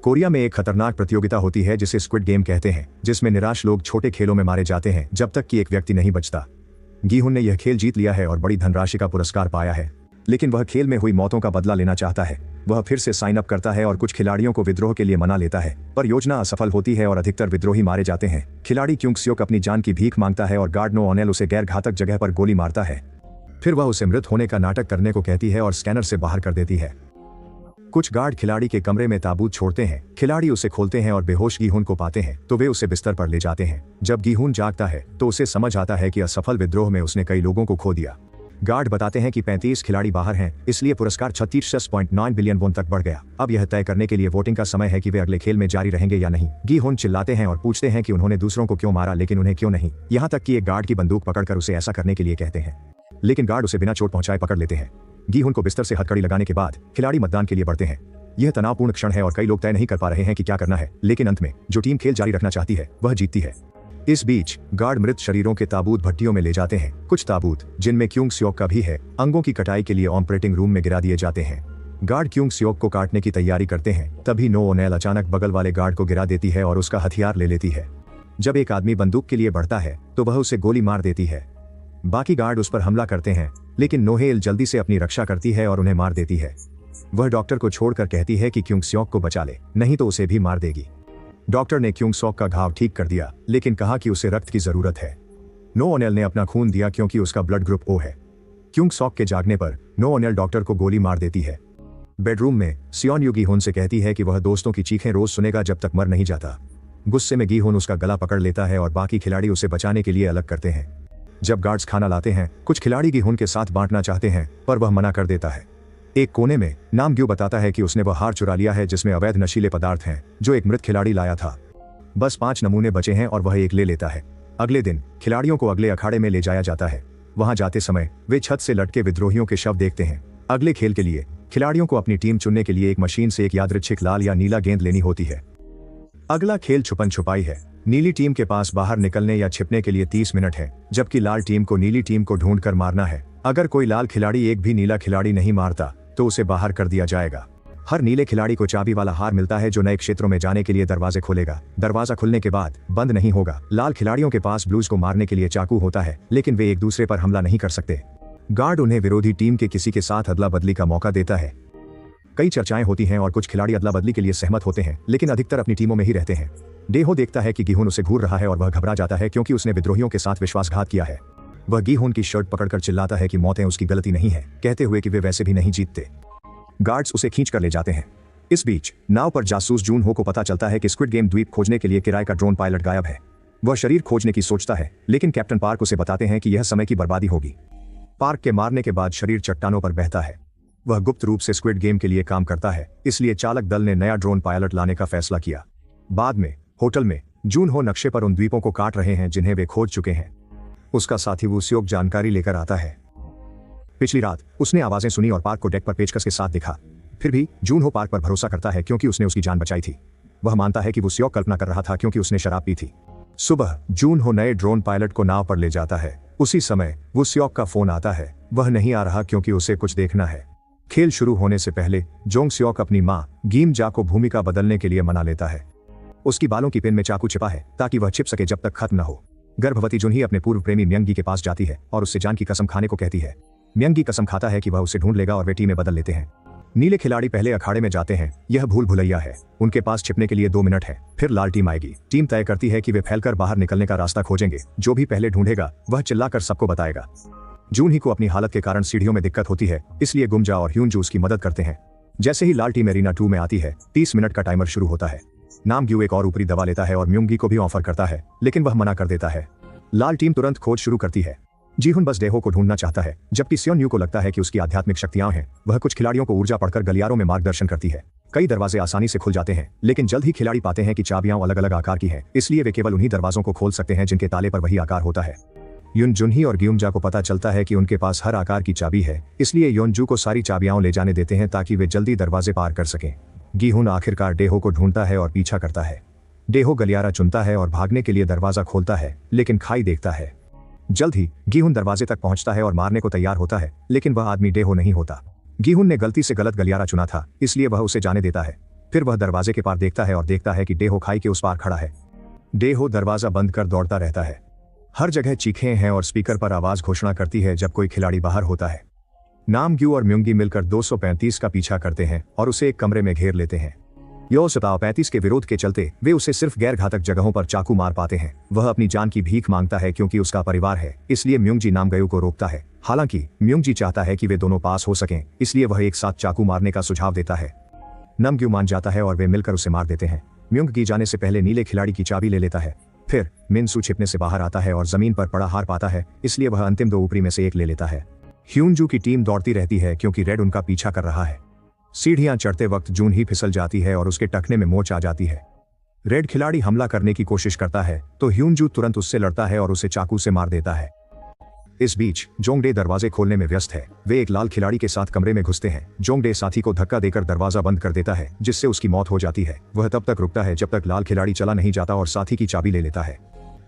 Korea में एक खतरनाक प्रतियोगिता होती है जिसे स्क्विड गेम कहते हैं, जिसमें निराश लोग छोटे खेलों में मारे जाते हैं जब तक कि एक व्यक्ति नहीं बचता। गीहुन ने यह खेल जीत लिया है और बड़ी धनराशि का पुरस्कार पाया है, लेकिन वह खेल में हुई मौतों का बदला लेना चाहता है। वह फिर से साइन अप करता है और कुछ खिलाड़ियों को विद्रोह के लिए मना लेता है, पर योजना असफल होती है और अधिकतर विद्रोही मारे जाते हैं। खिलाड़ी क्यूंग सियोक अपनी जान की भीख मांगता है और गार्ड नो ओनेल उसे गैर घातक जगह पर गोली मारता है। फिर वह उसे मृत होने का नाटक करने को कहती है और स्कैनर से बाहर कर देती है। कुछ गार्ड खिलाड़ी के कमरे में ताबूत छोड़ते हैं। खिलाड़ी उसे खोलते हैं और बेहोश गीहुन को पाते हैं तो वे उसे बिस्तर पर ले जाते हैं। जब गीहुन जागता है तो उसे समझ आता है कि असफल विद्रोह में उसने कई लोगों को खो दिया। गार्ड बताते हैं कि 35 खिलाड़ी बाहर हैं, इसलिए पुरस्कार 36.9 बिलियन वोन तक बढ़ गया। अब यह तय करने के लिए वोटिंग का समय है कि वे अगले खेल में जारी रहेंगे या नहीं। गीहुन चिल्लाते हैं और पूछते हैं कि उन्होंने दूसरों को क्यों मारा, लेकिन उन्हें क्यों नहीं। यहाँ तक कि एक गार्ड की बंदूक पकड़कर उसे ऐसा करने के लिए कहते हैं, लेकिन गार्ड उसे बिना चोट पहुंचाए पकड़ लेते हैं। गीहुन को बिस्तर से हथकड़ी लगाने के बाद खिलाड़ी मतदान के लिए बढ़ते हैं। यह तनावपूर्ण क्षण है और कई लोग तय नहीं कर पा रहे हैं कि क्या करना है, लेकिन अंत में जो टीम खेल जारी रखना चाहती है वह जीतती है। इस बीच गार्ड मृत शरीरों के ताबूत भट्टियों में ले जाते हैं। कुछ ताबूत, जिनमें क्यूंग सियोक का भी है, अंगों की कटाई के लिए ऑपरेटिंग रूम में गिरा दिए जाते हैं। गार्ड क्यूंग सियोक को काटने की तैयारी करते हैं, तभी नो ओनेल अचानक बगल वाले गार्ड को गिरा देती है और उसका हथियार ले लेती है। जब एक आदमी बंदूक के लिए बढ़ता है तो वह उसे गोली मार देती है। बाकी गार्ड उस पर हमला करते हैं, लेकिन नोहेल जल्दी से अपनी रक्षा करती है और उन्हें मार देती है। वह डॉक्टर को छोड़कर कहती है कि क्यूंग सियोक को बचा ले, नहीं तो उसे भी मार देगी। डॉक्टर ने क्यूंग सियोक का घाव ठीक कर दिया, लेकिन कहा कि उसे रक्त की जरूरत है। नो ओनेल ने अपना खून दिया क्योंकि उसका ब्लड ग्रुप O है। क्यूंग सियोक के जागने पर नो ओनेल डॉक्टर को गोली मार देती है। बेडरूम में सियोन यू गीहुन से कहती है कि वह दोस्तों की चीखें रोज सुनेगा जब तक मर नहीं जाता। गुस्से में गीहुन उसका गला पकड़ लेता है और बाकी खिलाड़ी उसे बचाने के लिए अलग करते हैं। जब गार्ड्स खाना लाते हैं, कुछ खिलाड़ी गीहुन के साथ बांटना चाहते हैं, पर वह मना कर देता है। एक कोने में नाम ग्यू बताता है कि उसने वह हार चुरा लिया है जिसमें अवैध नशीले पदार्थ हैं, जो एक मृत खिलाड़ी लाया था। बस 5 नमूने बचे हैं और वह एक ले लेता है। अगले दिन खिलाड़ियों को अगले अखाड़े में ले जाया जाता है। वहां जाते समय वे छत से लटके विद्रोहियों के शव देखते हैं। अगले खेल के लिए खिलाड़ियों को अपनी टीम चुनने के लिए एक मशीन से एक यादृच्छिक लाल या नीला गेंद लेनी होती है। अगला खेल छुपन छुपाई है। नीली टीम के पास बाहर निकलने या छिपने के लिए 30 मिनट है, जबकि लाल टीम को नीली टीम को ढूंढ कर मारना है। अगर कोई लाल खिलाड़ी एक भी नीला खिलाड़ी नहीं मारता तो उसे बाहर कर दिया जाएगा। हर नीले खिलाड़ी को चाबी वाला हार मिलता है जो नए क्षेत्रों में जाने के लिए दरवाजे खोलेगा। दरवाजा खुलने के बाद बंद नहीं होगा। लाल खिलाड़ियों के पास ब्लूज को मारने के लिए चाकू होता है, लेकिन वे एक दूसरे पर हमला नहीं कर सकते। गार्ड उन्हें विरोधी टीम के किसी के साथ अदला बदली का मौका देता है। कई चर्चाएं होती हैं और कुछ खिलाड़ी अदला बदली के लिए सहमत होते हैं, लेकिन अधिकतर अपनी टीमों में ही रहते हैं। डेहो देखता है कि गीहुन उसे घूर रहा है और वह घबरा जाता है क्योंकि उसने विद्रोहियों के साथ विश्वासघात किया है। वह गीहुन की शर्ट पकड़कर चिल्लाता है कि मौतें उसकी गलती नहीं है, कहते हुए कि वे वैसे भी नहीं जीतते। गार्ड्स उसे खींच कर ले जाते हैं। इस बीच नाव पर जासूस जून हो को पता चलता है कि स्क्विड गेम द्वीप खोजने के लिए किराए का ड्रोन पायलट गायब है। वह शरीर खोजने की सोचता है, लेकिन कैप्टन पार्क उसे बताते हैं कि यह समय की बर्बादी होगी। पार्क के मारने के बाद शरीर चट्टानों पर बहता है। वह गुप्त रूप से स्क्विड गेम के लिए काम करता है, इसलिए चालक दल ने नया ड्रोन पायलट लाने का फैसला किया। बाद में होटल में जून हो नक्शे पर उन द्वीपों को काट रहे हैं जिन्हें वे खोज चुके हैं। उसका साथी वू सियोक जानकारी लेकर आता है। पिछली रात उसने आवाजें सुनी और पार्क को डेक पर पेचकस के साथ दिखा। फिर भी जून हो पार्क पर भरोसा करता है क्योंकि उसने उसकी जान बचाई थी। वह मानता है कि वो सियोक कल्पना कर रहा था क्योंकि उसने शराब पी थी। सुबह जून हो नए ड्रोन पायलट को नाव पर ले जाता है। उसी समय वो सियोक का फोन आता है। वह नहीं आ रहा क्योंकि उसे कुछ देखना है। खेल शुरू होने से पहले जोंग सियोक अपनी मां गीम जा को भूमिका बदलने के लिए मना लेता है। उसकी बालों की पिन में चाकू छिपा है ताकि वह छिप सके जब तक खत्म न हो। गर्भवती जुनही अपने पूर्व प्रेमी म्यंगी के पास जाती है और उससे जान की कसम खाने को कहती है। म्यंगी कसम खाता है कि वह उसे ढूंढ लेगा और वे टीमें बदल लेते हैं। नीले खिलाड़ी पहले अखाड़े में जाते हैं। यह भूल भुलैया है। उनके पास छिपने के लिए 2 मिनट है, फिर लाल टीम आएगी। टीम तय करती है कि वे फैलकर बाहर निकलने का रास्ता खोजेंगे। जो भी पहले ढूंढेगा वह चिल्लाकर सबको बताएगा। जून ही को अपनी हालत के कारण सीढ़ियों में दिक्कत होती है, इसलिए गुमजा और ह्यूनजू उसकी मदद करते हैं। जैसे ही लाल टीम एरिना 2 में आती है, 30 मिनट का टाइमर शुरू होता है। नाम ग्यू एक और ऊपरी दवा लेता है और म्यूंगी को भी ऑफर करता है, लेकिन वह मना कर देता है। लाल टीम तुरंत खोज शुरू करती है। जीहुन बस डेहो को ढूंढना चाहता है, जबकि सियोन यू को लगता है कि उसकी आध्यात्मिक शक्तियां हैं। वह कुछ खिलाड़ियों को ऊर्जा पढ़कर गलियारों में मार्गदर्शन करती है। कई दरवाजे आसानी से खुल जाते हैं, लेकिन जल्द ही खिलाड़ी पाते हैं कि चाबियां अलग अलग आकार की हैं, इसलिए वे केवल उन्हीं दरवाजों को खोल सकते हैं जिनके ताले पर वही आकार होता है। युन जुनही और ग्यूमजा को पता चलता है कि उनके पास हर आकार की चाबी है, इसलिए योनजू को सारी चाबियां ले जाने देते हैं ताकि वे जल्दी दरवाजे पार कर सकें। गीहुन आखिरकार डेहो को ढूंढता है और पीछा करता है। डेहो गलियारा चुनता है और भागने के लिए दरवाजा खोलता है, लेकिन खाई देखता है। जल्द ही गीहुन दरवाजे तक पहुंचता है और मारने को तैयार होता है, लेकिन वह आदमी डेहो नहीं होता। गीहुन ने गलती से गलत गलियारा चुना था, इसलिए वह उसे जाने देता है। फिर वह दरवाजे के पार देखता है और देखता है कि डेहो खाई के उस पार खड़ा है। डेहो दरवाजा बंद कर दौड़ता रहता है। हर जगह चीखें हैं और स्पीकर पर आवाज घोषणा करती है जब कोई खिलाड़ी बाहर होता है। नामग्यू और म्योंगी मिलकर 235 का पीछा करते हैं और उसे एक कमरे में घेर लेते हैं। यो 35 के विरोध के चलते वे उसे सिर्फ गैर घातक जगहों पर चाकू मार पाते हैं। वह अपनी जान की भीख मांगता है क्योंकि उसका परिवार है, इसलिए म्योंगजी नामग्यू को रोकता है। हालांकि म्योंगजी चाहता है कि वे दोनों पास हो सकें, इसलिए वह एक साथ चाकू मारने का सुझाव देता है। नामग्यू मान जाता है और वे मिलकर उसे मार देते हैं। म्योंगी जाने से पहले नीले खिलाड़ी की चाबी ले लेता है। फिर मिनसू छिपने से बाहर आता है और जमीन पर पड़ा हार पाता है, इसलिए वह अंतिम 2 ऊपरी में से एक ले लेता है। ह्यूनजू की टीम दौड़ती रहती है क्योंकि रेड उनका पीछा कर रहा है। सीढ़ियां चढ़ते वक्त जून ही फिसल जाती है और उसके टखने में मोच आ जाती है। रेड खिलाड़ी हमला करने की कोशिश करता है तो ह्यूनजू तुरंत उससे लड़ता है और उसे चाकू से मार देता है। इस बीच जोंगडे दरवाजे खोलने में व्यस्त है। वे एक लाल खिलाड़ी के साथ कमरे में घुसते हैं। जोंगडे साथी को धक्का देकर दरवाजा बंद कर देता है, जिससे उसकी मौत हो जाती है। वह तब तक रुकता है जब तक लाल खिलाड़ी चला नहीं जाता और साथी की चाबी ले लेता है।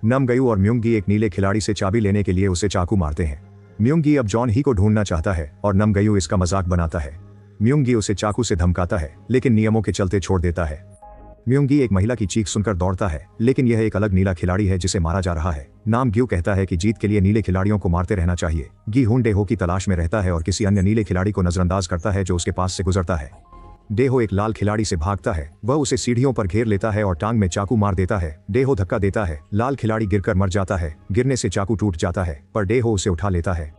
नामग्यू और म्योंगी एक नीले खिलाड़ी से चाबी लेने के लिए उसे चाकू मारते हैं। म्योंगी अब जॉन ही को ढूंढना चाहता है और नामग्यू इसका मजाक बनाता है। म्योंगी उसे चाकू से धमकाता है लेकिन नियमों के चलते छोड़ देता है। म्योंगी एक महिला की चीख सुनकर दौड़ता है, लेकिन यह एक अलग नीला खिलाड़ी है जिसे मारा जा रहा है। नामग्यू कहता है कि जीत के लिए नीले खिलाड़ियों को मारते रहना चाहिए। गीहुन डेहो की तलाश में रहता है और किसी अन्य नीले खिलाड़ी को नजरअंदाज करता है जो उसके पास से गुजरता है। डेहो एक लाल खिलाड़ी से भागता है। वह उसे सीढ़ियों पर घेर लेता है और टांग में चाकू मार देता है। डेहो धक्का देता है। लाल खिलाड़ी गिरकर मर जाता है। गिरने से चाकू टूट जाता है, पर डेहो उसे उठा लेता है।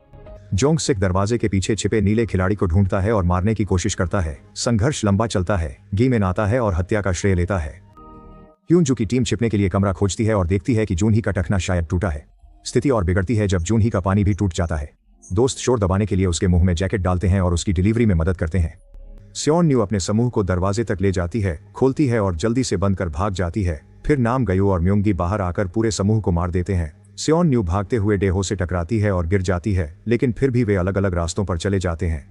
जोंगसिक दरवाजे के पीछे छिपे नीले खिलाड़ी को ढूंढता है और मारने की कोशिश करता है। संघर्ष लंबा चलता है। गीमेन आता है और हत्या का श्रेय लेता है। ह्यूनजू की टीम छिपने के लिए कमरा खोजती है और देखती है कि जूनही का टखना शायद टूटा है। स्थिति और बिगड़ती है जब जूनही का पानी भी टूट जाता है। दोस्त शोर दबाने के लिए उसके मुंह में जैकेट डालते हैं और उसकी डिलीवरी में मदद करते हैं। सियोन अपने समूह को दरवाजे तक ले जाती है, खोलती है और जल्दी से बंद कर भाग जाती है। फिर नामग्यू और म्योंगी बाहर आकर पूरे समूह को मार देते हैं। सियोन भागते हुए डेहो से टकराती है और गिर जाती है, लेकिन फिर भी वे अलग अलग रास्तों पर चले जाते हैं।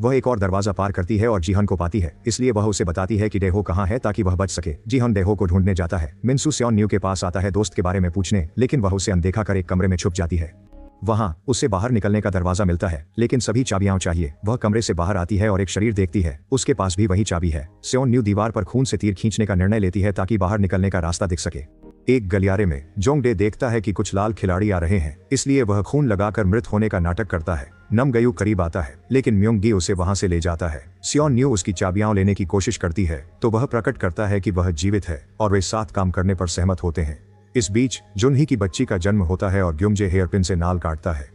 वह एक और दरवाजा पार करती है और जीहन को पाती है, इसलिए वह उसे बताती है कि डेहो कहाँ है ताकि वह बच सके। जीहन डेहो को ढूंढने जाता है। मिनसू सियोन के पास आता है दोस्त के बारे में पूछने, लेकिन वह उसे अनदेखा कर एक कमरे में छुप जाती है। वहां उसे बाहर निकलने का दरवाजा मिलता है, लेकिन सभी चाबियां चाहिए। वह कमरे से बाहर आती है और एक शरीर देखती है। उसके पास भी वही चाबी है। सियोन दीवार पर खून से तीर खींचने का निर्णय लेती है ताकि बाहर निकलने का रास्ता दिख सके। एक गलियारे में जोंगडे देखता है कि कुछ लाल खिलाड़ी आ रहे हैं, इसलिए वह खून लगाकर मृत होने का नाटक करता है। नामग्यू करीब आता है, लेकिन म्योंगी उसे वहां से ले जाता है। सियोन उसकी चाबियां लेने की कोशिश करती है तो वह प्रकट करता है कि वह जीवित है और वे साथ काम करने पर सहमत होते हैं। इस बीच जुनही की बच्ची का जन्म होता है और ग्युमजे हेयरपिन से नाल काटता है।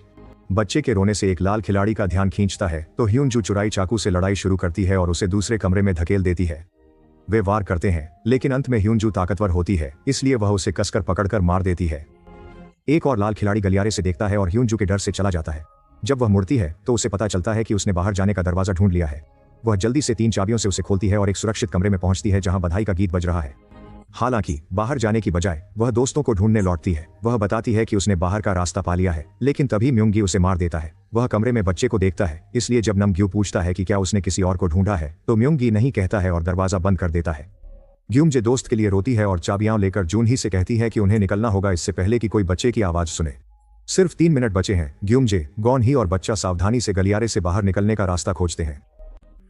बच्चे के रोने से एक लाल खिलाड़ी का ध्यान खींचता है तो ह्यूनजू चुराई चाकू से लड़ाई शुरू करती है और उसे दूसरे कमरे में धकेल देती है। वे वार करते हैं, लेकिन अंत में ह्यूनजू ताकतवर होती है, इसलिए वह उसे कसकर पकड़कर मार देती है। एक और लाल खिलाड़ी गलियारे से देखता है और ह्यूनजू के डर से चला जाता है। जब वह मुड़ती है तो उसे पता चलता है कि उसने बाहर जाने का दरवाजा ढूंढ लिया है। वह जल्दी से 3 चाबियों से उसे खोलती है और एक सुरक्षित कमरे में पहुंचती है जहां बधाई का गीत बज रहा है। हालांकि बाहर जाने की बजाय वह दोस्तों को ढूंढने लौटती है। वह बताती है कि उसने बाहर का रास्ता पा लिया है, लेकिन तभी म्योंगी उसे मार देता है। वह कमरे में बच्चे को देखता है, इसलिए जब नामग्यू पूछता है कि क्या उसने किसी और को ढूंढा है तो म्योंगी नहीं कहता है और दरवाजा बंद कर देता है। ग्युमजे दोस्त के लिए रोती है और चाबियां लेकर जूनही से कहती है कि उन्हें निकलना होगा इससे पहले कि कोई बच्चे की आवाज सुने। सिर्फ 3 मिनट बचे हैं। ग्युमजे, गॉनही और बच्चा सावधानी से गलियारे से बाहर निकलने का रास्ता खोजते हैं।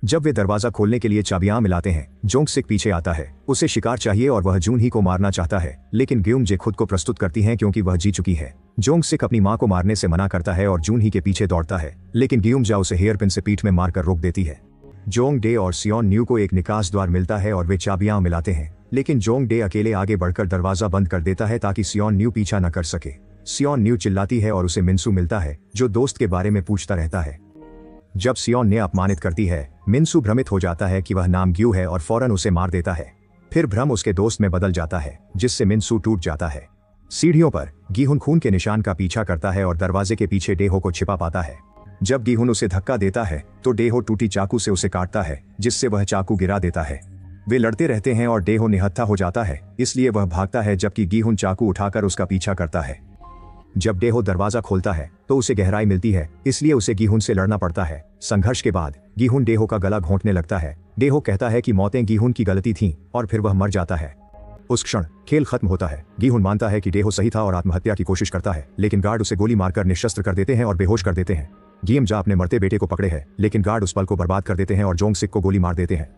जब वे दरवाजा खोलने के लिए चाबियां मिलाते हैं, जोंगसिक पीछे आता है। उसे शिकार चाहिए और वह जूनही को मारना चाहता है, लेकिन ग्युमजे खुद को प्रस्तुत करती हैं क्योंकि वह जी चुकी है। जोंगसिक अपनी मां को मारने से मना करता है और जूनही के पीछे दौड़ता है, लेकिन ग्युमजा उसे हेयरपिन से पीठ में मारकर रोक देती है। जोंगडे और सियोन को एक निकास द्वार मिलता है और वे चाबियां मिलाते हैं, लेकिन जोंगडे अकेले आगे बढ़कर दरवाजा बंद कर देता है ताकि सियोन पीछा न कर सके। सियोन चिल्लाती है और उसे मिनसू मिलता है जो दोस्त के बारे में पूछता रहता है। जब सियोन ने अपमानित करती है, मिनसू भ्रमित हो जाता है कि वह नामग्यू है और फौरन उसे मार देता है। फिर भ्रम उसके दोस्त में बदल जाता है, जिससे मिनसू टूट जाता है। सीढ़ियों पर गीहुन खून के निशान का पीछा करता है और दरवाजे के पीछे डेहो को छिपा पाता है। जब गीहुन उसे धक्का देता है तो डेहो टूटी चाकू से उसे काटता है, जिससे वह चाकू गिरा देता है। वे लड़ते रहते हैं और डेहो निहत्था हो जाता है, इसलिए वह भागता है जबकि गीहुन चाकू उठाकर उसका पीछा करता है। जब डेहो दरवाजा खोलता है तो उसे गहराई मिलती है, इसलिए उसे गीहुन से लड़ना पड़ता है। संघर्ष के बाद गीहुन डेहो का गला घोंटने लगता है। डेहो कहता है कि मौतें गीहुन की गलती थीं और फिर वह मर जाता है। उस क्षण खेल खत्म होता है। गीहुन मानता है कि डेहो सही था और आत्महत्या की कोशिश करता है, लेकिन गार्ड उसे गोली मारकर निशस्त्र कर देते हैं और बेहोश कर देते हैं। गीमजा अपने मरते बेटे को पकड़े हैं, लेकिन गार्ड उस पल को बर्बाद कर देते हैं और जोंगसिक को गोली मार देते हैं।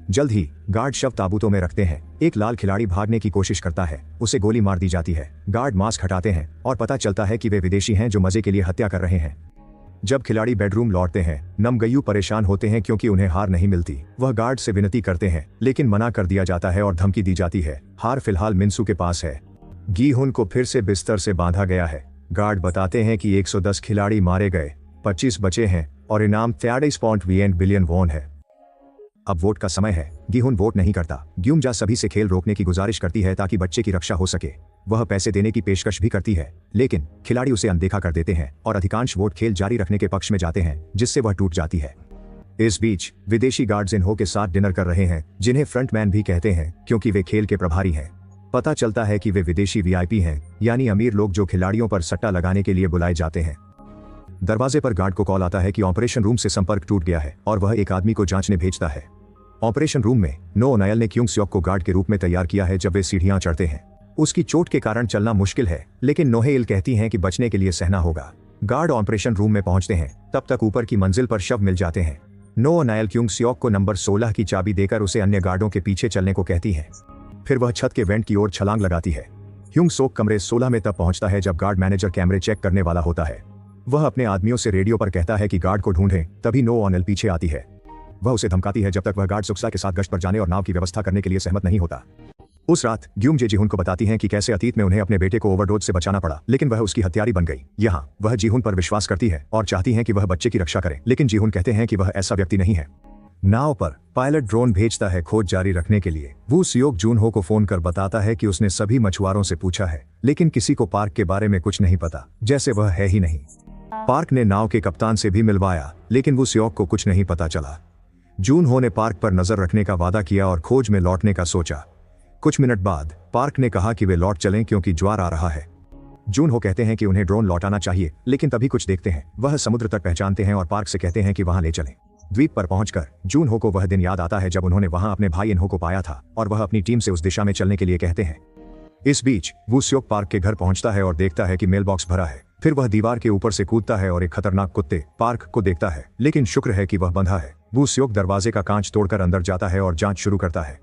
जल्द ही गार्ड शव ताबूतों में रखते हैं। एक लाल खिलाड़ी भागने की कोशिश करता है, उसे गोली मार दी जाती है। गार्ड मास्क हटाते हैं और पता चलता है कि वे विदेशी हैं जो मजे के लिए हत्या कर रहे हैं। जब खिलाड़ी बेडरूम लौटते हैं, नमगय्यू परेशान होते हैं क्योंकि उन्हें हार नहीं मिलती। वह गार्ड से विनती करते हैं लेकिन मना कर दिया जाता है और धमकी दी जाती है। हार फिलहाल मिन्सू के पास है। गी-हुन को फिर से बिस्तर से बांधा गया है। गार्ड बताते हैं कि 110 खिलाड़ी मारे गए, 25 बचे हैं और इनाम 30.1 बिलियन वॉन है। अब वोट का समय है। गी-हुन वोट नहीं करता। ग्यूमजा सभी से खेल रोकने की गुजारिश करती है ताकि बच्चे की रक्षा हो सके। वह पैसे देने की पेशकश भी करती है लेकिन खिलाड़ी उसे अनदेखा कर देते हैं और अधिकांश वोट खेल जारी रखने के पक्ष में जाते हैं, जिससे वह टूट जाती है। इस बीच विदेशी गार्ड्स इन्हो के साथ डिनर कर रहे हैं, जिन्हें फ्रंटमैन भी कहते हैं क्योंकि वे खेल के प्रभारी हैं। पता चलता है कि वे विदेशी वीआईपी हैं, यानी अमीर लोग जो खिलाड़ियों पर सट्टा लगाने के लिए बुलाए जाते हैं। दरवाजे पर गार्ड को कॉल आता है कि ऑपरेशन रूम से संपर्क टूट गया है और वह एक आदमी को जांचने भेजता है। ऑपरेशन रूम में नो नायल ने क्यूंग स्योक को गार्ड के रूप में तैयार किया है जब वे सीढ़ियां चढ़ते हैं। उसकी चोट के कारण चलना मुश्किल है लेकिन नोहेल कहती हैं कि बचने के लिए सहना होगा। गार्ड ऑपरेशन रूम में पहुंचते हैं, तब तक ऊपर की मंजिल पर शव मिल जाते हैं। नो नायल क्यूंग स्योक को नंबर 16 की चाबी देकर उसे अन्य गार्डों के पीछे चलने को कहती है। फिर वह छत के वेंट की ओर छलांग लगाती है। ह्यूंग सोक कमरे 16 में तब पहुंचता है जब गार्ड मैनेजर कैमरे चेक करने वाला होता है। वह अपने आदमियों से रेडियो पर कहता है कि गार्ड को ढूंढें, तभी नो ऑनल पीछे आती है। वह उसे धमकाती है जब तक वह गार्ड सुक्सा के साथ गश्त पर जाने और नाव की व्यवस्था करने के लिए सहमत नहीं होता। उस रात ग्यूमजे जीहुन को बताती हैं कि कैसे अतीत में उन्हें अपने बेटे को ओवरडोज से बचाना पड़ा, लेकिन वह उसकी हत्यारी बन गई। यहाँ वह जीहुन पर विश्वास करती है और चाहती हैं कि वह बच्चे की रक्षा करे, लेकिन जीहुन कहते हैं कि वह ऐसा व्यक्ति नहीं है। नाव पर पायलट ड्रोन भेजता है खोज जारी रखने के लिए। वो सियोक जूनहो को फोन कर बताता है कि उसने सभी मछुआरों से पूछा है, लेकिन किसी को पार्क के बारे में कुछ नहीं पता, जैसे वह है ही नहीं। पार्क ने नाव के कप्तान से भी मिलवाया, लेकिन वो सियोक को कुछ नहीं पता चला। जूनहो ने पार्क पर नजर रखने का वादा किया और खोज में लौटने का सोचा। कुछ मिनट बाद पार्क ने कहा कि वे लौट चलें क्योंकि ज्वार आ रहा है। जूनहो कहते हैं कि उन्हें ड्रोन लौटाना चाहिए, लेकिन तभी कुछ देखते हैं। वह समुद्र तक पहचानते हैं और पार्क से कहते हैं कि वहां ले चलें। द्वीप पर पहुंचकर जूनहो को वह दिन याद आता है जब उन्होंने वहां अपने भाई इन्हो को पाया था और वह अपनी टीम से उस दिशा में चलने के लिए कहते हैं। इस बीच वू स्योक पार्क के घर पहुंचता है और देखता है कि मेल बॉक्स भरा है। फिर वह दीवार के ऊपर से कूदता है और एक खतरनाक कुत्ते पार्क को देखता है, लेकिन शुक्र है कि वह बंधा है। वू स्योक दरवाजे का कांच तोड़कर अंदर जाता है और जांच शुरू करता है।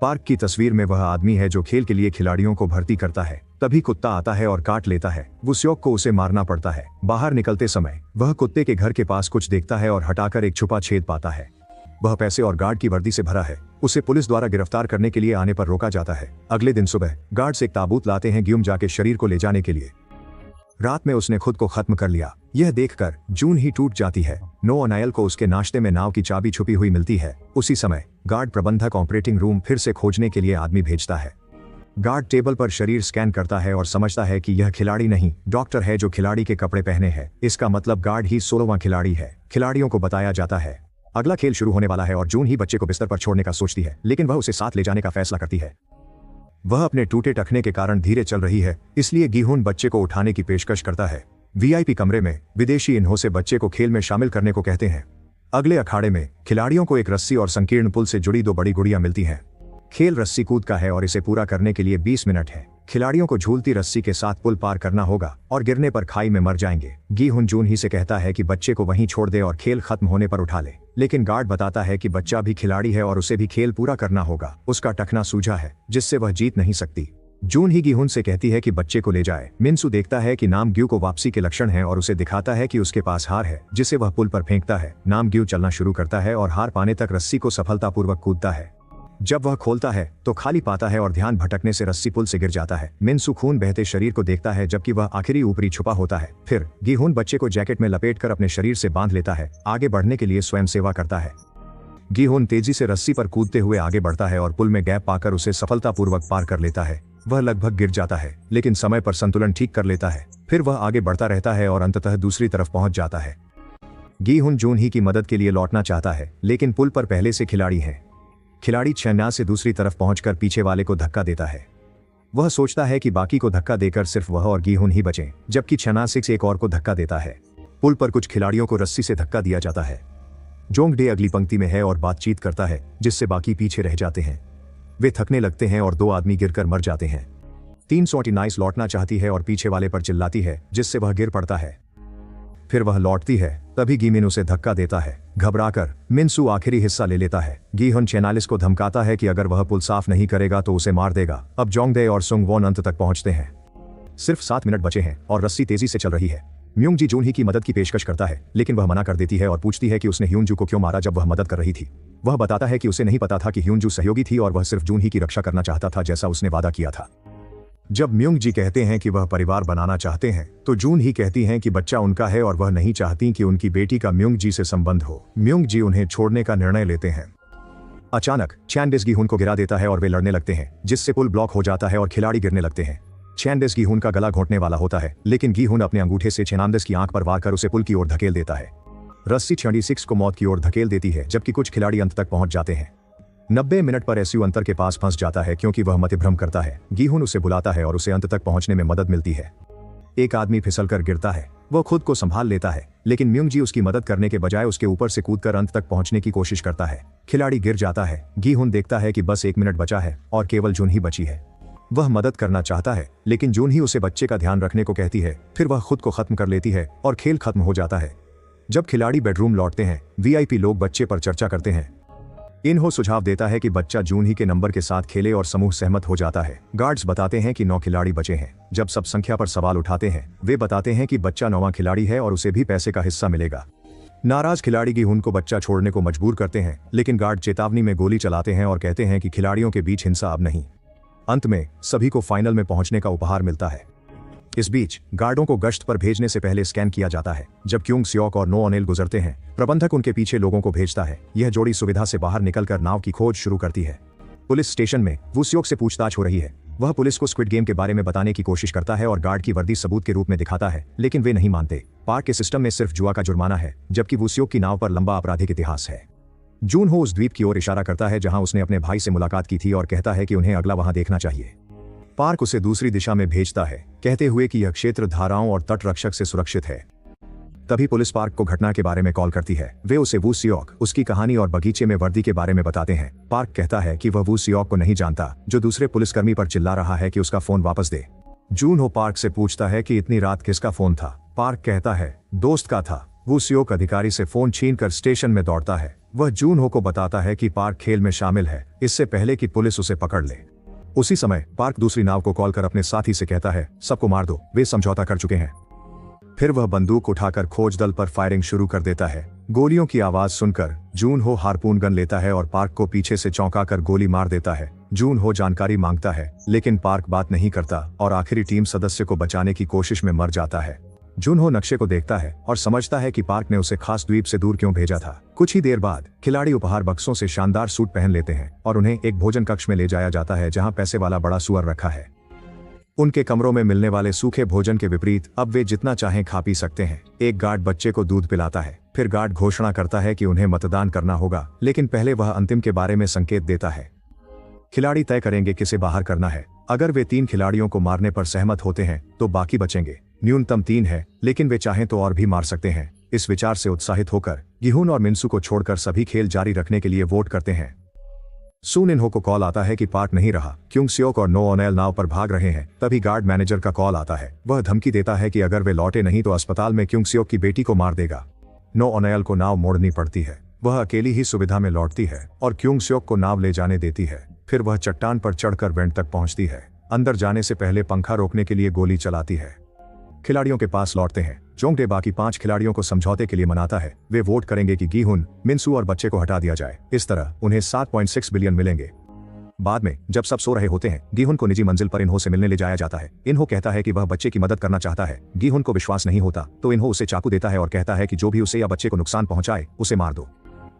पार्क की तस्वीर में वह आदमी है जो खेल के लिए खिलाड़ियों को भर्ती करता है। तभी कुत्ता आता है और काट लेता है। वू स्योक को उसे मारना पड़ता है। बाहर निकलते समय वह कुत्ते के घर के पास कुछ देखता है और हटाकर एक छुपा छेद पाता है। वह पैसे और गार्ड की वर्दी से भरा है। उसे पुलिस द्वारा गिरफ्तार करने के लिए आने पर रोका जाता है। अगले दिन सुबह गार्ड्स एक ताबूत लाते हैं ग्यूमजा के शरीर को ले जाने के लिए। रात में उसने खुद को खत्म कर लिया। यह देखकर जून ही टूट जाती है। नो नायल को उसके नाश्ते में नाव की चाबी छुपी हुई मिलती है। उसी समय गार्ड प्रबंधक ऑपरेटिंग रूम फिर से खोजने के लिए आदमी भेजता है। गार्ड टेबल पर शरीर स्कैन करता है और समझता है कि यह खिलाड़ी नहीं, डॉक्टर है जो खिलाड़ी के कपड़े पहने हैं। इसका मतलब गार्ड ही 16वां खिलाड़ी है। खिलाड़ियों को बताया जाता है अगला खेल शुरू होने वाला है और जून ही बच्चे को बिस्तर पर छोड़ने का सोचती है, लेकिन वह उसे साथ ले जाने का फैसला करती है। वह अपने टूटे टखने के कारण धीरे चल रही है, इसलिए गी-हुन बच्चे को उठाने की पेशकश करता है। वीआईपी कमरे में विदेशी इन्हो से बच्चे को खेल में शामिल करने को कहते हैं। अगले अखाड़े में खिलाड़ियों को एक रस्सी और संकीर्ण पुल से जुड़ी 2 बड़ी गुड़ियां मिलती हैं। खेल रस्सी कूद का है और इसे पूरा करने के लिए 20 मिनट है। खिलाड़ियों को झूलती रस्सी के साथ पुल पार करना होगा और गिरने पर खाई में मर जाएंगे। गी-हुन जून ही से कहता है कि बच्चे को वहीं छोड़ दे और खेल खत्म होने पर उठा ले, लेकिन गार्ड बताता है कि बच्चा भी खिलाड़ी है और उसे भी खेल पूरा करना होगा। उसका टखना सूझा है जिससे वह जीत नहीं सकती। जून ही गी-हुन से कहती है कि बच्चे को ले जाए। मिन्सू देखता है कि नाम ग्यू को वापसी के लक्षण हैं और उसे दिखाता है कि उसके पास हार है, जिसे वह पुल पर फेंकता है। नाम ग्यू चलना शुरू करता है और हार पाने तक रस्सी को सफलतापूर्वक कूदता है। जब वह खोलता है तो खाली पाता है और ध्यान भटकने से रस्सी पुल से गिर जाता है। मिन्सू खून बहते शरीर को देखता है जबकि वह आखिरी ऊपरी छुपा होता है। फिर गी-हुन बच्चे को जैकेट में लपेटकर अपने शरीर से बांध लेता है। आगे बढ़ने के लिए स्वयं सेवा करता है। गी-हुन तेजी से रस्सी पर कूदते हुए आगे बढ़ता है और पुल में गैप पाकर उसे सफलतापूर्वक पार कर लेता है। वह लगभग गिर जाता है, लेकिन समय पर संतुलन ठीक कर लेता है। फिर वह आगे बढ़ता रहता है और अंततः दूसरी तरफ पहुंच जाता है। गी-हुन जून ही की मदद के लिए लौटना चाहता है, लेकिन पुल पर पहले से खिलाड़ी हैं। खिलाड़ी छन्ना से दूसरी तरफ पहुंचकर पीछे वाले को धक्का देता है। वह सोचता है कि बाकी को धक्का देकर सिर्फ वह और गी-हुन ही बचें, जबकि छन्ना से एक और को धक्का देता है। पुल पर कुछ खिलाड़ियों को रस्सी से धक्का दिया जाता है। जोंग डे अगली पंक्ति में है और बातचीत करता है, जिससे बाकी पीछे रह जाते हैं। वे थकने लगते हैं और 2 आदमी गिरकर मर जाते हैं। 3 नाइस लौटना चाहती है और पीछे वाले पर चिल्लाती है, जिससे वह गिर पड़ता है। फिर वह लौटती है, तभी गीमिन उसे धक्का देता है। घबराकर मिनसू आखिरी हिस्सा ले लेता है। गीहुन चेनालिस को धमकाता है कि अगर वह पुल साफ नहीं करेगा तो उसे मार देगा। अब जोंगडे और सुंगवॉन अंत तक पहुंचते हैं। सिर्फ 7 मिनट बचे हैं और रस्सी तेजी से चल रही है। म्यूंगजी जूनही की मदद की पेशकश करता है, लेकिन वह मना कर देती है और पूछती है कि उसने ह्यूनजू को क्यों मारा जब वह मदद कर रही थी। वह बताता है कि उसे नहीं पता था कि ह्यूनजू सहयोगी थी और वह सिर्फ जूनही की रक्षा करना चाहता था जैसा उसने वादा किया था। जब म्यूंगजी कहते हैं कि वह परिवार बनाना चाहते हैं तो जूनही कहती हैं कि बच्चा उनका है और वह नहीं चाहती कि उनकी बेटी का म्यूंगजी से संबंध हो। म्यूंगजी उन्हें छोड़ने का निर्णय लेते हैं। अचानक चैंडिस गीहुन को गिरा देता है और वे लड़ने लगते हैं, जिससे पुल ब्लॉक हो जाता है और खिलाड़ी गिरने लगते हैं। चैंडिस गीहुन का गला घोंटने वाला होता है, लेकिन गीहुन अपने अंगूठे से चेनांडिस की आंख पर वार कर उसे पुल की ओर धकेल देता है। रस्सी 26 को मौत की ओर धकेल देती है, जबकि कुछ खिलाड़ी अंत तक पहुंच जाते हैं। 90 मिनट पर एसयू अंतर के पास फंस जाता है क्योंकि वह मतिभ्रम करता है। गीहुन उसे बुलाता है और उसे अंत तक पहुंचने में मदद मिलती है। एक आदमी फिसलकर गिरता है, वह खुद को संभाल लेता है, लेकिन म्यूंगजी उसकी मदद करने के बजाय उसके ऊपर से कूदकर अंत तक पहुंचने की कोशिश करता है। खिलाड़ी गिर जाता है। गीहुन देखता है कि बस 1 मिनट बचा है और केवल जूनही बची है। वह मदद करना चाहता है, लेकिन जूनही उसे बच्चे का ध्यान रखने को कहती है। फिर वह खुद को खत्म कर लेती है और खेल खत्म हो जाता है। जब खिलाड़ी बेडरूम लौटते हैं, वीआईपी लोग बच्चे पर चर्चा करते हैं। इन्हो सुझाव देता है कि बच्चा जूनही के नंबर के साथ खेले और समूह सहमत हो जाता है। गार्ड्स बताते हैं कि 9 खिलाड़ी बचे हैं। जब सब संख्या पर सवाल उठाते हैं, वे बताते हैं कि बच्चा 9वां खिलाड़ी है और उसे भी पैसे का हिस्सा मिलेगा। नाराज खिलाड़ी गीहुन को बच्चा छोड़ने को मजबूर करते हैं, लेकिन गार्ड चेतावनी में गोली चलाते हैं और कहते हैं कि खिलाड़ियों के बीच हिंसा अब नहीं। अंत में सभी को फाइनल में पहुंचने का उपहार मिलता है। इस बीच गार्डों को गश्त पर भेजने से पहले स्कैन किया जाता है। जब क्यूंग सियोक और नो ओनेल गुजरते हैं, प्रबंधक उनके पीछे लोगों को भेजता है। यह जोड़ी सुविधा से बाहर निकलकर नाव की खोज शुरू करती है। पुलिस स्टेशन में वू सियोक से पूछताछ हो रही है। वह पुलिस को स्क्विड गेम के बारे में बताने की कोशिश करता है और गार्ड की वर्दी सबूत के रूप में दिखाता है, लेकिन वे नहीं मानते। पार्क के सिस्टम में सिर्फ जुआ का जुर्माना है, जबकि वू सियोक की नाव पर लंबा आपराधिक इतिहास है। जूनहो उस द्वीप की ओर इशारा करता है जहां उसने अपने भाई से मुलाकात की थी और कहता है कि उन्हें अगला वहां देखना चाहिए। पार्क उसे दूसरी दिशा में भेजता है, कहते हुए कि यह क्षेत्र धाराओं और तटरक्षक से सुरक्षित है। तभी पुलिस पार्क को घटना के बारे में कॉल करती है। वे उसे वू सियोक, उसकी कहानी और बगीचे में वर्दी के बारे में बताते हैं। पार्क कहता है कि वह वू सियोक को नहीं जानता, जो दूसरे पुलिसकर्मी पर चिल्ला रहा है कि उसका फोन वापस दे। जूनहो पार्क से पूछता है कि इतनी रात किसका फोन था। पार्क कहता है दोस्त का था। वू सियोक अधिकारी से फोन छीनकर स्टेशन में दौड़ता है। वह जूनहो को बताता है कि पार्क खेल में शामिल है, इससे पहले कि पुलिस उसे पकड़ ले। उसी समय पार्क दूसरी नाव को कॉल कर अपने साथी से कहता है सबको मार दो, वे समझौता कर चुके हैं। फिर वह बंदूक उठाकर खोज दल पर फायरिंग शुरू कर देता है। गोलियों की आवाज सुनकर जूनहो हार्पून गन लेता है और पार्क को पीछे से चौंकाकर गोली मार देता है। जूनहो जानकारी मांगता है, लेकिन पार्क बात नहीं करता और आखिरी टीम सदस्य को बचाने की कोशिश में मर जाता है। जूनहो नक्शे को देखता है और समझता है कि पार्क ने उसे खास द्वीप से दूर क्यों भेजा था। कुछ ही देर बाद खिलाड़ी उपहार बक्सों से शानदार सूट पहन लेते हैं और उन्हें एक भोजन कक्ष में ले जाया जाता है जहां पैसे वाला बड़ा सुअर रखा है। उनके कमरों में मिलने वाले सूखे भोजन के विपरीत अब वे जितना चाहें खा पी सकते हैं। एक गार्ड बच्चे को दूध पिलाता है। फिर गार्ड घोषणा करता है कि उन्हें मतदान करना होगा, लेकिन पहले वह अंतिम के बारे में संकेत देता है। खिलाड़ी तय करेंगे किसे बाहर करना है। अगर वे 3 खिलाड़ियों को मारने पर सहमत होते हैं तो बाकी बचेंगे। न्यूनतम 3 है, लेकिन वे चाहें तो और भी मार सकते हैं। इस विचार से उत्साहित होकर गीहुन और मिनसू को छोड़कर सभी खेल जारी रखने के लिए वोट करते हैं। सून इन्हो को कॉल आता है कि पार्क नहीं रहा। क्यूंग सियोक और नो ओनेल नाव पर भाग रहे हैं। तभी गार्ड मैनेजर का कॉल आता है। वह धमकी देता है कि अगर वे लौटे नहीं तो अस्पताल में क्यूंग सियोक की बेटी को मार देगा। नो ओनेल को नाव मोड़नी पड़ती है। वह अकेली ही सुविधा में लौटती है और क्यूंग सियोक को नाव ले जाने देती है। फिर वह चट्टान पर चढ़कर वेंट तक पहुंचती है। अंदर जाने से पहले पंखा रोकने के लिए गोली चलाती है। खिलाड़ियों के पास लौटते हैं। जोंगडे बाकी 5 खिलाड़ियों को समझौते के लिए मनाता है। वे वोट करेंगे कि गीहुन, मिनसू और बच्चे को हटा दिया जाए। इस तरह उन्हें 7.6 बिलियन मिलेंगे। बाद में जब सब सो रहे होते हैं, गीहुन को निजी मंजिल पर इन्हो से मिलने ले जाया जाता है। इन्हो कहता है कि वह बच्चे की मदद करना चाहता है। गीहुन को विश्वास नहीं होता तो इन्हो उसे चाकू देता है और कहता है कि जो भी उसे या बच्चे को नुकसान पहुंचाए उसे मार दो।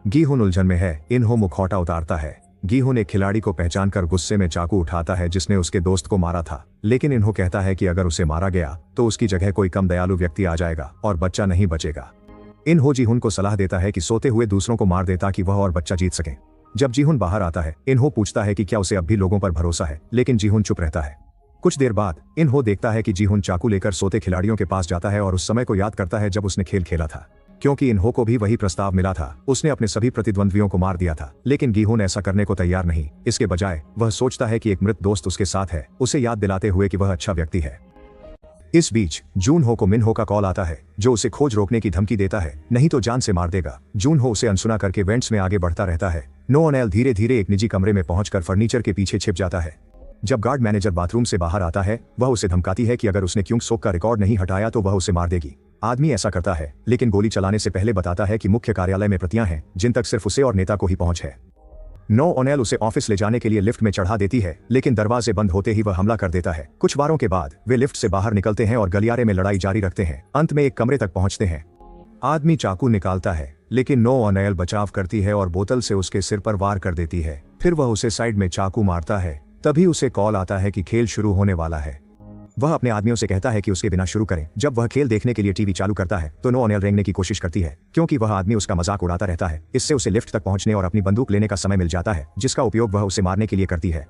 गीहुन उलझन में है। इन्हो मुखौटा उतारता है। गीहुन एक खिलाड़ी को पहचानकर गुस्से में चाकू उठाता है जिसने उसके दोस्त को मारा था, लेकिन इन्हो कहता है कि अगर उसे मारा गया तो उसकी जगह कोई कम दयालु व्यक्ति आ जाएगा और बच्चा नहीं बचेगा। इन्हो जीहुन को सलाह देता है कि सोते हुए दूसरों को मार दे ताकि वह और बच्चा जीत सके। जब जीहुन बाहर आता है, इन्हो पूछता है कि क्या उसे अब भी लोगों पर भरोसा है, लेकिन जीहुन चुप रहता है। कुछ देर बाद इन्हो देखता है कि जीहुन चाकू लेकर सोते खिलाड़ियों के पास जाता है और उस समय को याद करता है जब उसने खेल खेला था। क्योंकि इन्हो को भी वही प्रस्ताव मिला था, उसने अपने सभी प्रतिद्वंद्वियों को मार दिया था, लेकिन गीहुन ऐसा करने को तैयार नहीं। इसके बजाय वह सोचता है कि एक मृत दोस्त उसके साथ है, उसे याद दिलाते हुए कि वह अच्छा व्यक्ति है। इस बीच जून हो को मिन हो का कॉल आता है, जो उसे खोज रोकने की धमकी देता है, नहीं तो जान से मार देगा। जून हो उसे अनसुना करके वेंट्स में आगे बढ़ता रहता है। नो ओनेल धीरे धीरे एक निजी कमरे में पहुंचकर फर्नीचर के पीछे छिप जाता है। जब गार्ड मैनेजर बाथरूम से बाहर आता है, वह उसे धमकाती है कि अगर उसने क्यूंग सोक का रिकॉर्ड नहीं हटाया तो वह उसे मार देगी। आदमी ऐसा करता है, लेकिन गोली चलाने से पहले बताता है कि मुख्य कार्यालय में प्रतियां हैं जिन तक सिर्फ उसे और नेता को ही पहुंच है। नो ओनेल उसे ऑफिस ले जाने के लिए लिफ्ट में चढ़ा देती है, लेकिन दरवाजे बंद होते ही वह हमला कर देता है। कुछ बारों के बाद वे लिफ्ट से बाहर निकलते हैं और गलियारे में लड़ाई जारी रखते हैं। अंत में एक कमरे तक पहुंचते हैं। आदमी चाकू निकालता है, लेकिन नो ओनेल बचाव करती है और बोतल से उसके सिर पर वार कर देती है। फिर वह उसे साइड में चाकू मारता है। तभी उसे कॉल आता है कि खेल शुरू होने वाला है। वह अपने आदमियों से कहता है कि उसके बिना शुरू करें। जब वह खेल देखने के लिए टीवी चालू करता है तो नो ओनेल रेंगने की कोशिश करती है, क्योंकि वह आदमी उसका मजाक उड़ाता रहता है। इससे उसे लिफ्ट तक पहुंचने और अपनी बंदूक लेने का समय मिल जाता है, जिसका उपयोग वह उसे मारने के लिए करती है।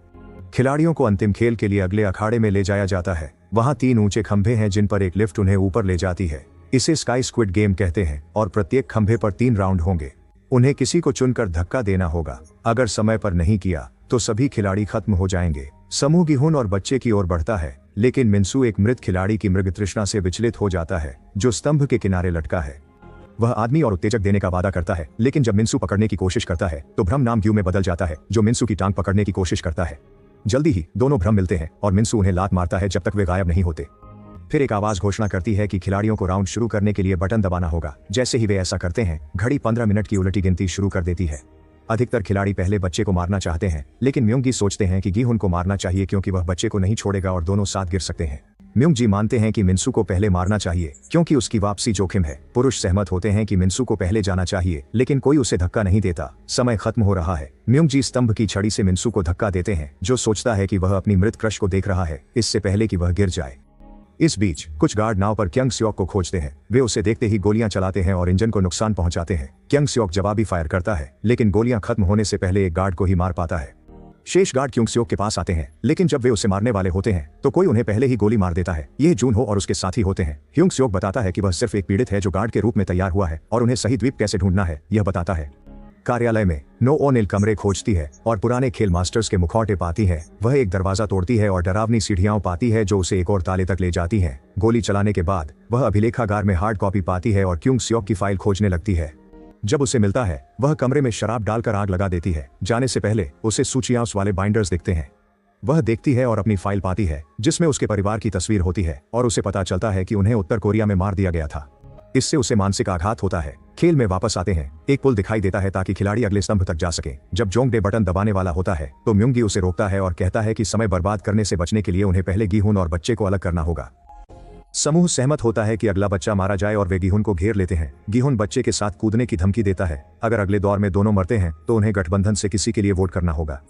खिलाड़ियों को अंतिम खेल के लिए अगले अखाड़े में ले जाया जाता है। वहां 3 ऊंचे खंभे हैं जिन पर एक लिफ्ट उन्हें ऊपर ले जाती है। इसे स्काई स्क्विड गेम कहते हैं और प्रत्येक खंभे पर 3 राउंड होंगे। उन्हें किसी को चुनकर धक्का देना होगा। अगर समय पर नहीं किया तो सभी खिलाड़ी खत्म हो जाएंगे। समूह गिहुन और बच्चे की ओर बढ़ता है, लेकिन मिन्सू एक मृत खिलाड़ी की मृग तृष्णा से विचलित हो जाता है, जो स्तंभ के किनारे लटका है। वह आदमी और उत्तेजक देने का वादा करता है, लेकिन जब मिन्सू पकड़ने की कोशिश करता है तो भ्रम नाम ग्यू में बदल जाता है, जो मिन्सू की टांग पकड़ने की कोशिश करता है। जल्दी ही दोनों भ्रम मिलते हैं और मिन्सू उन्हें लात मारता है जब तक वे गायब नहीं होते। फिर एक आवाज घोषणा करती है कि खिलाड़ियों को राउंड शुरू करने के लिए बटन दबाना होगा। जैसे ही वे ऐसा करते हैं, घड़ी 15 मिनट की उलटी गिनती शुरू कर देती है। अधिकतर खिलाड़ी पहले बच्चे को मारना चाहते हैं, लेकिन म्योंगी सोचते हैं कि गिहुन को मारना चाहिए क्योंकि वह बच्चे को नहीं छोड़ेगा और दोनों साथ गिर सकते हैं। म्योंगजी मानते हैं कि मिन्सू को पहले मारना चाहिए क्योंकि उसकी वापसी जोखिम है। पुरुष सहमत होते हैं कि मिन्सू को पहले जाना चाहिए, लेकिन कोई उसे धक्का नहीं देता। समय खत्म हो रहा है। म्योंगजी स्तंभ की छड़ी से मिन्सू को धक्का देते हैं, जो सोचता है कि वह अपनी मृत क्रश को देख रहा है, इससे पहले कि वह गिर जाए। इस बीच कुछ गार्ड नाव पर क्यंग स्योक को खोजते हैं। वे उसे देखते ही गोलियां चलाते हैं और इंजन को नुकसान पहुंचाते हैं। क्यंग स्योक जवाबी फायर करता है, लेकिन गोलियां खत्म होने से पहले एक गार्ड को ही मार पाता है। शेष गार्ड क्यंग स्योक के पास आते हैं, लेकिन जब वे उसे मारने वाले होते हैं तो कोई उन्हें पहले ही गोली मार देता है। यह जून हो और उसके साथी होते हैं। क्यंग स्योक बताता है कि वह सिर्फ एक पीड़ित है जो गार्ड के रूप में तैयार हुआ है और उन्हें सही द्वीप कैसे ढूंढना है यह बताता है। कार्यालय में नो ओनेल कमरे खोजती है और पुराने खेल मास्टर्स के मुखौटे पाती है। वह एक दरवाजा तोड़ती है और डरावनी सीढ़ियां पाती है जो उसे एक और ताले तक ले जाती हैं। गोली चलाने के बाद वह अभिलेखागार में हार्ड कॉपी पाती है और क्यूंग स्योक की फाइल खोजने लगती है। जब उसे मिलता है, वह कमरे में शराब डालकर आग लगा देती है। जाने से पहले उसे सूचियां वाले बाइंडर्स दिखते हैं। वह देखती है और अपनी फाइल पाती है, जिसमें उसके परिवार की तस्वीर होती है और उसे पता चलता है कि उन्हें उत्तर कोरिया में मार दिया गया था। इससे उसे मानसिक आघात होता है। खेल में वापस आते हैं। एक पुल दिखाई देता है ताकि खिलाड़ी अगले स्तंभ तक जा सके। जब जोंगडे बटन दबाने वाला होता है तो म्योंगी उसे रोकता है और कहता है कि समय बर्बाद करने से बचने के लिए उन्हें पहले गिहुन और बच्चे को अलग करना होगा। समूह सहमत होता है कि अगला बच्चा मारा जाए और वे गिहुन को घेर लेते हैं। गिहुन बच्चे के साथ कूदने की धमकी देता है। अगर अगले दौर में दोनों मरते हैं तो उन्हें गठबंधन से किसी के लिए वोट करना होगा।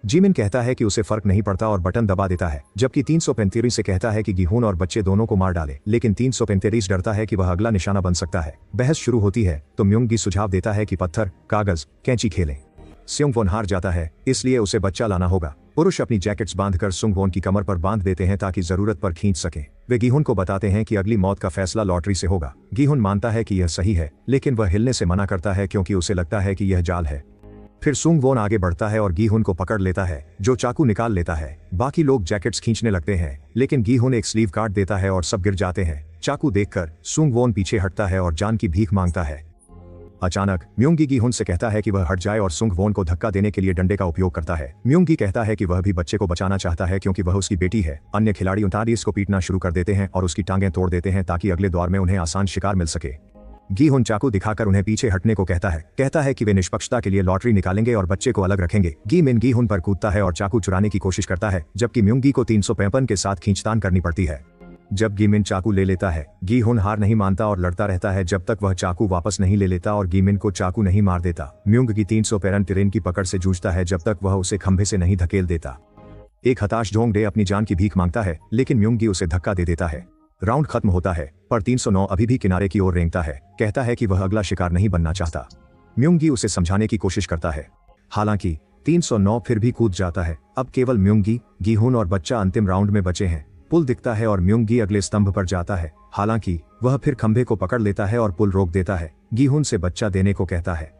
जिमिन कहता है कि उसे फर्क नहीं पड़ता और बटन दबा देता है, जबकि 335 से कहता है कि गिहुन और बच्चे दोनों को मार डाले, लेकिन 335 डरता है कि वह अगला निशाना बन सकता है। बहस शुरू होती है तो म्योंगी सुझाव देता है कि पत्थर, कागज, कैंची खेलें। सुंगवोन हार जाता है, इसलिए उसे बच्चा लाना होगा। पुरुष अपनी जैकेट्स बांधकर सुंगवोन की कमर पर बांध देते हैं ताकि जरूरत पर खींच सकें। वे गिहुन को बताते हैं कि अगली मौत का फैसला लॉटरी से होगा। गिहुन मानता है कि यह सही है, लेकिन वह हिलने से मना करता है क्योंकि उसे लगता है कि यह जाल है। फिर सुंगवोन आगे बढ़ता है और गिहुन को पकड़ लेता है, जो चाकू निकाल लेता है। बाकी लोग जैकेट्स खींचने लगते हैं, लेकिन गिहुन एक स्लीव काट देता है और सब गिर जाते हैं। चाकू देखकर सुंगवोन पीछे हटता है और जान की भीख मांगता है। अचानक म्योंगी गिहुन से कहता है कि वह हट जाए और सुंगवोन को धक्का देने के लिए डंडे का उपयोग करता है। म्योंगी कहता है कि वह भी बच्चे को बचाना चाहता है क्योंकि वह उसकी बेटी है। अन्य खिलाड़ी उनतालीस को पीटना शुरू कर देते हैं और उसकी टांगें तोड़ देते हैं ताकि अगले दौर में उन्हें आसान शिकार मिल सके। गिहुन चाकू दिखाकर उन्हें पीछे हटने को कहता है कि वे निष्पक्षता के लिए लॉटरी निकालेंगे और बच्चे को अलग रखेंगे। गिमिन गिहुन पर कूदता है और चाकू चुराने की कोशिश करता है, जबकि म्योंगी को 353 के साथ खींचतान करनी पड़ती है। जब गिमिन चाकू ले लेता है, गिहुन हार नहीं मानता और लड़ता रहता है जब तक वह चाकू वापस नहीं ले लेता और गिमिन को चाकू नहीं मार देता। म्योंगी 353 की पकड़ से जूझता है जब तक वह उसे खंभे से नहीं धकेल देता। एक हताश जोंगडे अपनी जान की भीख मांगता है, लेकिन म्योंगी उसे धक्का दे देता है। राउंड खत्म होता है, पर 309 अभी भी किनारे की ओर रेंगता है। कहता है कि वह अगला शिकार नहीं बनना चाहता। म्योंगी उसे समझाने की कोशिश करता है। हालांकि 309 फिर भी कूद जाता है। अब केवल म्योंगी, गिहुन और बच्चा अंतिम राउंड में बचे हैं। पुल दिखता है और म्योंगी अगले स्तंभ पर जाता है। हालांकि वह फिर खंभे को पकड़ लेता है और पुल रोक देता है। गिहुन से बच्चा देने को कहता है।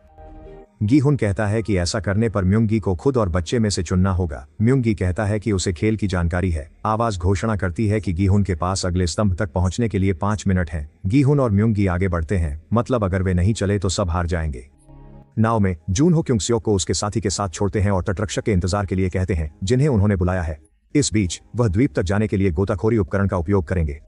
गीहुन कहता है कि ऐसा करने पर म्योंगी को खुद और बच्चे में से चुनना होगा। म्योंगी कहता है कि उसे खेल की जानकारी है। आवाज घोषणा करती है कि गीहुन के पास अगले स्तंभ तक पहुंचने के लिए 5 मिनट हैं। गीहुन और म्योंगी आगे बढ़ते हैं, मतलब अगर वे नहीं चले तो सब हार जाएंगे। नाव में जूनहो क्योंगसियोक को उसके साथी के साथ छोड़ते हैं और तटरक्षक के इंतजार के लिए कहते हैं जिन्हें उन्होंने बुलाया है। इस बीच वह द्वीप तक जाने के लिए गोताखोरी उपकरण का उपयोग करेंगे।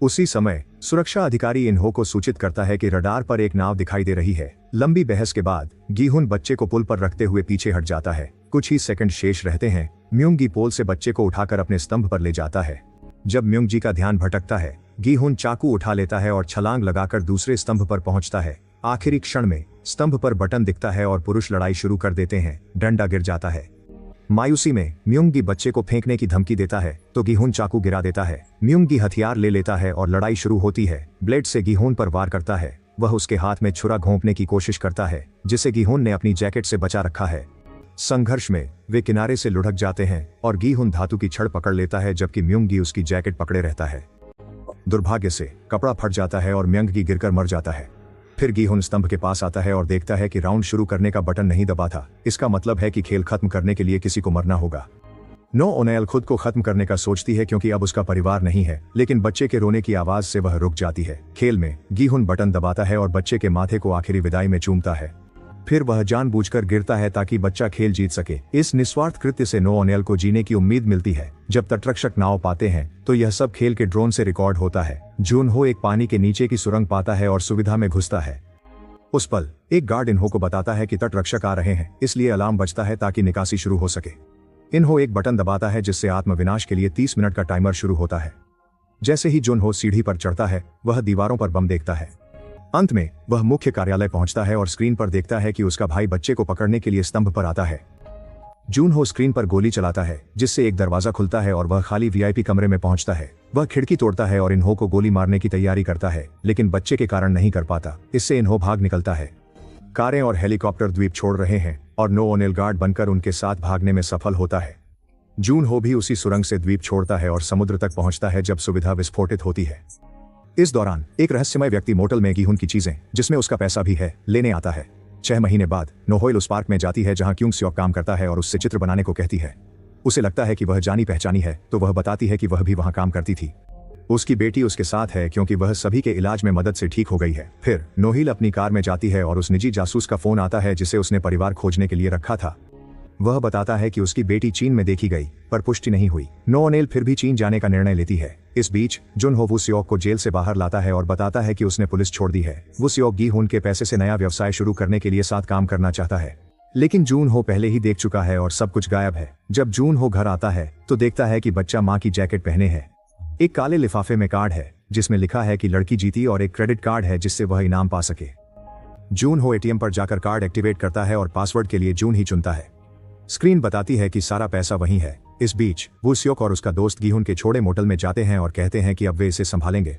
उसी समय सुरक्षा अधिकारी इन्हो को सूचित करता है कि रडार पर एक नाव दिखाई दे रही है। लंबी बहस के बाद गीहुन बच्चे को पुल पर रखते हुए पीछे हट जाता है। कुछ ही सेकंड शेष रहते हैं। म्योंगी पोल से बच्चे को उठाकर अपने स्तंभ पर ले जाता है। जब म्योंगी का ध्यान भटकता है, गीहुन चाकू उठा लेता है और छलांग लगाकर दूसरे स्तंभ पर पहुंचता है। आखिरी क्षण में स्तंभ पर बटन दिखता है और पुरुष लड़ाई शुरू कर देते हैं। डंडा गिर जाता है। मायूसी में म्योंगी बच्चे को फेंकने की धमकी देता है तो गीहुन चाकू गिरा देता है। म्योंगी हथियार ले लेता है और लड़ाई शुरू होती है। ब्लेड से गीहुन पर वार करता है। वह उसके हाथ में छुरा घोंपने की कोशिश करता है जिसे गीहुन ने अपनी जैकेट से बचा रखा है। संघर्ष में वे किनारे से लुढ़क जाते हैं और गीहुन धातु की छड़ पकड़ लेता है जबकि म्योंगी उसकी जैकेट पकड़े रहता है। दुर्भाग्य से कपड़ा फट जाता है और म्योंगी गिरकर मर जाता है। फिर गीहुन स्तंभ के पास आता है और देखता है कि राउंड शुरू करने का बटन नहीं दबा था। इसका मतलब है कि खेल खत्म करने के लिए किसी को मरना होगा। नो ओनेल खुद को खत्म करने का सोचती है क्योंकि अब उसका परिवार नहीं है, लेकिन बच्चे के रोने की आवाज से वह रुक जाती है। खेल में गीहुन बटन दबाता है और बच्चे के माथे को आखिरी विदाई में चूमता है। फिर वह जानबूझकर गिरता है ताकि बच्चा खेल जीत सके। इस निस्वार्थ कृत्य से नो ओनेल को जीने की उम्मीद मिलती है। जब तटरक्षक नाव पाते हैं तो यह सब खेल के ड्रोन से रिकॉर्ड होता है। जूनहो एक पानी के नीचे की सुरंग पाता है और सुविधा में घुसता है। उस पल एक गार्ड इन्हो को बताता है कि तटरक्षक आ रहे हैं, इसलिए अलार्म बजता है ताकि निकासी शुरू हो सके। इन्हो एक बटन दबाता है जिससे आत्मविनाश के लिए 30 मिनट का टाइमर शुरू होता है। जैसे ही जूनहो सीढ़ी पर चढ़ता है वह दीवारों पर बम देखता है। अंत में वह मुख्य कार्यालय पहुंचता है और स्क्रीन पर देखता है कि उसका भाई बच्चे को पकड़ने के लिए स्तंभ पर आता है। जूनहो स्क्रीन पर गोली चलाता है जिससे एक दरवाजा खुलता है और वह खाली वीआईपी कमरे में पहुंचता है। वह खिड़की तोड़ता है और इन्हो को गोली मारने की तैयारी करता है, लेकिन बच्चे के कारण नहीं कर पाता। इससे इन्हो भाग निकलता है। कारें और हेलीकॉप्टर द्वीप छोड़ रहे हैं और नो ओनेल गार्ड बनकर उनके साथ भागने में सफल होता है। जूनहो भी उसी सुरंग से द्वीप छोड़ता है और समुद्र तक पहुंचता है जब सुविधा विस्फोटित होती है। इस दौरान एक रहस्यमय व्यक्ति मोटल में गीहुन की चीजें, जिसमें उसका पैसा भी है, लेने आता है। 6 महीने बाद नोहोइल उस पार्क में जाती है जहां क्योंगसियोक काम करता है और उससे चित्र बनाने को कहती है। उसे लगता है कि वह जानी पहचानी है तो वह बताती है कि वह भी वहां काम करती थी। उसकी बेटी उसके साथ है क्योंकि वह सभी के इलाज में मदद से ठीक हो गई है। फिर नोहिल अपनी कार में जाती है और उस निजी जासूस का फोन आता है जिसे उसने परिवार खोजने के लिए रखा था। वह बताता है कि उसकी बेटी चीन में देखी गई पर पुष्टि नहीं हुई। नो ओनेल फिर भी चीन जाने का निर्णय लेती है। इस बीच जुनहो वुसियोक को जेल से बाहर लाता है और बताता है कि उसने पुलिस छोड़ दी है। वुसियोक गीहुन के पैसे से नया व्यवसाय शुरू करने के लिए साथ काम करना चाहता है, लेकिन जूनहो पहले ही देख चुका है और सब कुछ गायब है। जब जूनहो घर आता है तो देखता है कि बच्चा माँ की जैकेट पहने है। एक काले लिफाफे में कार्ड है जिसमें लिखा है कि लड़की जीती और एक क्रेडिट कार्ड है जिससे वह इनाम पा सके। जूनहो एटीएम पर जाकर कार्ड एक्टिवेट करता है और पासवर्ड के लिए जून ही चुनता है। स्क्रीन बताती है कि सारा पैसा वही है। इस बीच वुसियोक और उसका दोस्त गीहुन के छोड़े मोटल में जाते हैं और कहते हैं कि अब वे इसे संभालेंगे।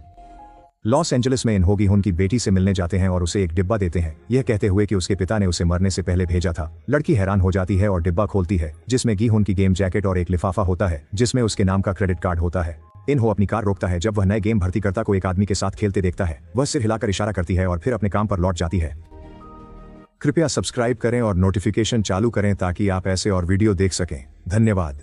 लॉस एंजलिस में इन्हो गीहुन की बेटी से मिलने जाते हैं और उसे एक डिब्बा देते हैं, यह कहते हुए कि उसके पिता ने उसे मरने से पहले भेजा था। लड़की हैरान हो जाती है और डिब्बा खोलती है जिसमें गीहुन की गेम जैकेट और एक लिफाफा होता है जिसमें उसके नाम का क्रेडिट कार्ड होता है। इन्हो अपनी कार रोकता है जब वह नए गेम भर्तीकर्ता को एक आदमी के साथ खेलते देखता है। वह सिर हिलाकर इशारा करती है और फिर अपने काम पर लौट जाती है। कृपया सब्सक्राइब करें और नोटिफिकेशन चालू करें ताकि आप ऐसे और वीडियो देख सकें। धन्यवाद।